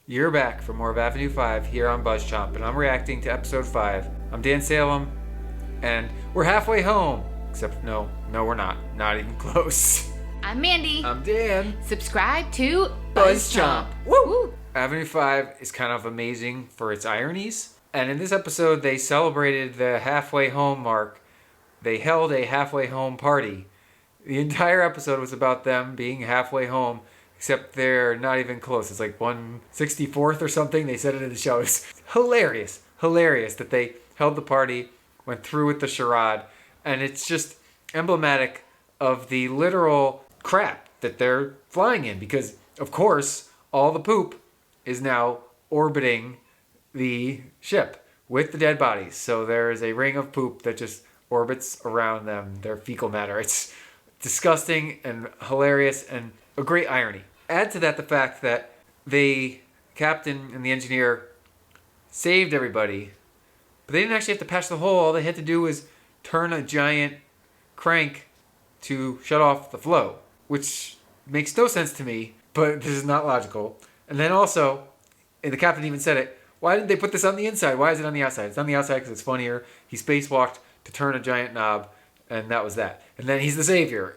You're back for more of Avenue 5 here on BuzzChomp, and I'm reacting to episode 5. I'm Dan Salem, and we're halfway home. Except, no, we're not. Not even close. I'm Mandi. I'm Dan. Subscribe to BuzzChomp. Woo! Woo! Avenue 5 is kind of amazing for its ironies. And in this episode, they celebrated the halfway home mark. They held a halfway home party. The entire episode was about them being halfway home, except they're not even close. It's like 1/64th or something. They said it in the show. It's hilarious. Hilarious that they held the party, went through with the charade, and it's just emblematic of the literal crap that they're flying in because, of course, all the poop is now orbiting the ship with the dead bodies. So there is a ring of poop that just orbits around them, their fecal matter. It's disgusting and hilarious and a great irony. Add to that the fact that the captain and the engineer saved everybody, but they didn't actually have to patch the hole. All they had to do was turn a giant crank to shut off the flow, which makes no sense to me, but this is not logical. And then also, and the captain even said it, why didn't they put this on the inside? Why is it on the outside? It's on the outside because it's funnier. He spacewalked to turn a giant knob, and that was that. And then he's the savior.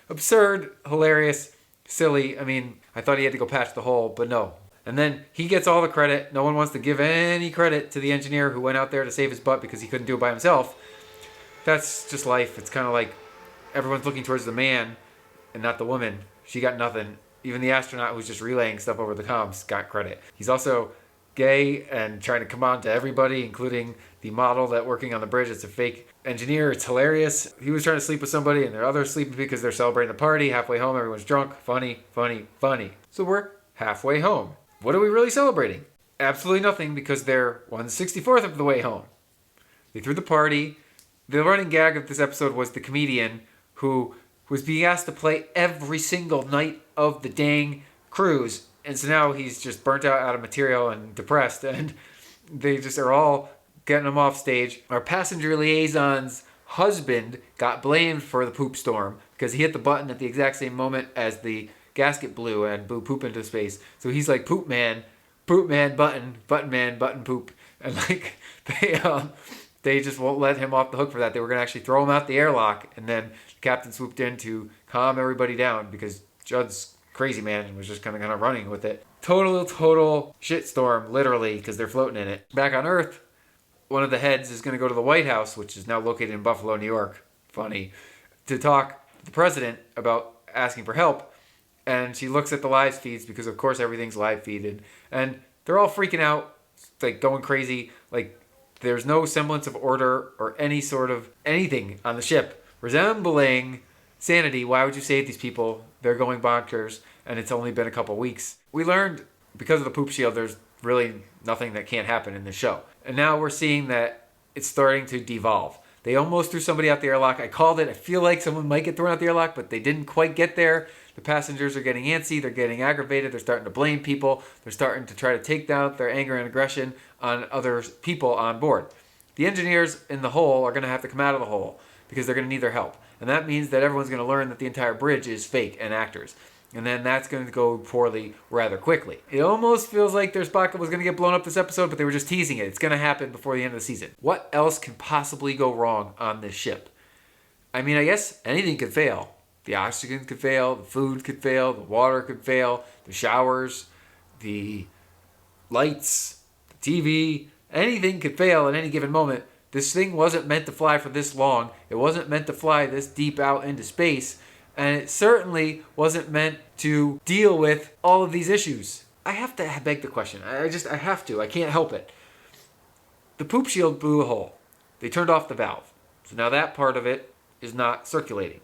Absurd, hilarious, silly. I mean, I thought he had to go patch the hole, but no. And then he gets all the credit. No one wants to give any credit to the engineer who went out there to save his butt because he couldn't do it by himself. That's just life. It's kind of like everyone's looking towards the man and not the woman. She got nothing. Even the astronaut who's just relaying stuff over the comms got credit. He's also gay and trying to come on to everybody, including the model that working on the bridge. It's a fake engineer. It's hilarious. He was trying to sleep with somebody and there are others sleeping because they're celebrating the party. Halfway home, everyone's drunk. Funny. So we're halfway home. What are we really celebrating? Absolutely nothing because they're 1/64th of the way home. They threw the party. The running gag of this episode was the comedian who was being asked to play every single night of the dang cruise. And so now he's just burnt out of material and depressed. And they just are all getting him off stage. Our passenger liaison's husband got blamed for the poop storm because he hit the button at the exact same moment as the gasket blew and blew poop into space. So he's like, poop man, button man, button poop. And like, they just won't let him off the hook for that. They were going to actually throw him out the airlock. And then the captain swooped in to calm everybody down because Judd's crazy man and was just kind of running with it. Total shitstorm, literally, because they're floating in it. Back on Earth, one of the heads is going to go to the White House, which is now located in Buffalo, New York. Funny. To talk to the president about asking for help. And she looks at the live feeds because, of course, everything's live feeded. And they're all freaking out, like going crazy. Like, there's no semblance of order or any sort of anything on the ship resembling sanity. Why would you save these people? They're going bonkers, and it's only been a couple weeks. We learned, because of the poop shield, there's really nothing that can't happen in this show. And now we're seeing that it's starting to devolve. They almost threw somebody out the airlock. I called it. I feel like someone might get thrown out the airlock, but they didn't quite get there. The passengers are getting antsy. They're getting aggravated. They're starting to blame people. They're starting to try to take down their anger and aggression on other people on board. The engineers in the hole are going to have to come out of the hole because they're going to need their help. And that means that everyone's going to learn that the entire bridge is fake and actors. And then that's going to go poorly rather quickly. It almost feels like their spot was going to get blown up this episode, but they were just teasing it. It's going to happen before the end of the season. What else can possibly go wrong on this ship? I mean, I guess anything could fail. The oxygen could fail, the food could fail, the water could fail, the showers, the lights, the TV, anything could fail at any given moment. This thing wasn't meant to fly for this long. It wasn't meant to fly this deep out into space. And it certainly wasn't meant to deal with all of these issues. I have to beg the question. I have to. I can't help it. The poop shield blew a hole. They turned off the valve. So now that part of it is not circulating.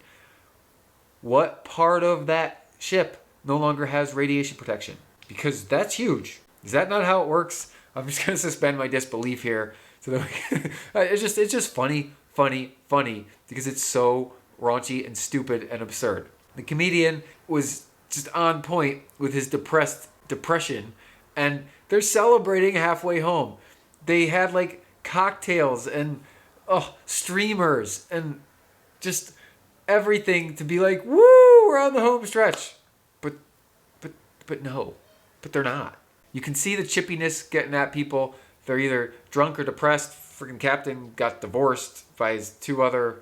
What part of that ship no longer has radiation protection? Because that's huge. Is that not how it works? I'm just going to suspend my disbelief here. So that it's just funny because it's so raunchy and stupid and absurd. The comedian was just on point with his depression, and they're celebrating halfway home. They had like cocktails and streamers and just everything to be like, woo, we're on the home stretch. But no, but they're not. You can see the chippiness getting at people. They're either drunk or depressed. Freaking captain got divorced by his 2 other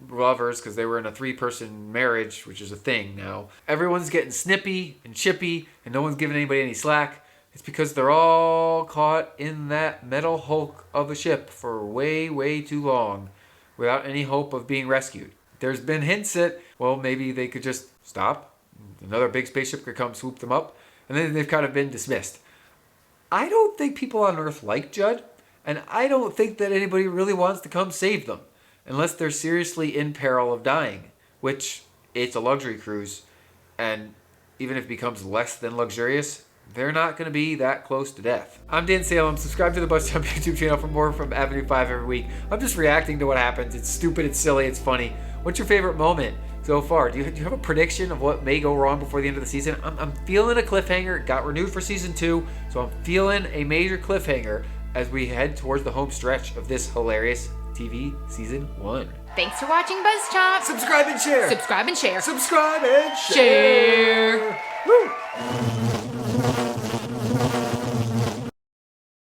lovers because they were in a 3-person marriage, which is a thing now. Everyone's getting snippy and chippy, and no one's giving anybody any slack. It's because they're all caught in that metal hulk of a ship for way, way too long without any hope of being rescued. There's been hints that, well, maybe they could just stop. Another big spaceship could come swoop them up, and then they've kind of been dismissed. I don't think people on Earth like Judd, and I don't think that anybody really wants to come save them unless they're seriously in peril of dying, which it's a luxury cruise, and even if it becomes less than luxurious, they're not going to be that close to death. I'm Dan Salem. Subscribe to the BuzzChomp YouTube channel for more from Avenue 5 every week. I'm just reacting to what happens. It's stupid, it's silly, it's funny. What's your favorite moment so far? Do you have a prediction of what may go wrong before the end of the season? I'm feeling a cliffhanger. It got renewed for season 2, so I'm feeling a major cliffhanger as we head towards the home stretch of this hilarious TV season 1. Thanks for watching BuzzChomp. Subscribe and share. Subscribe and share. Subscribe and share.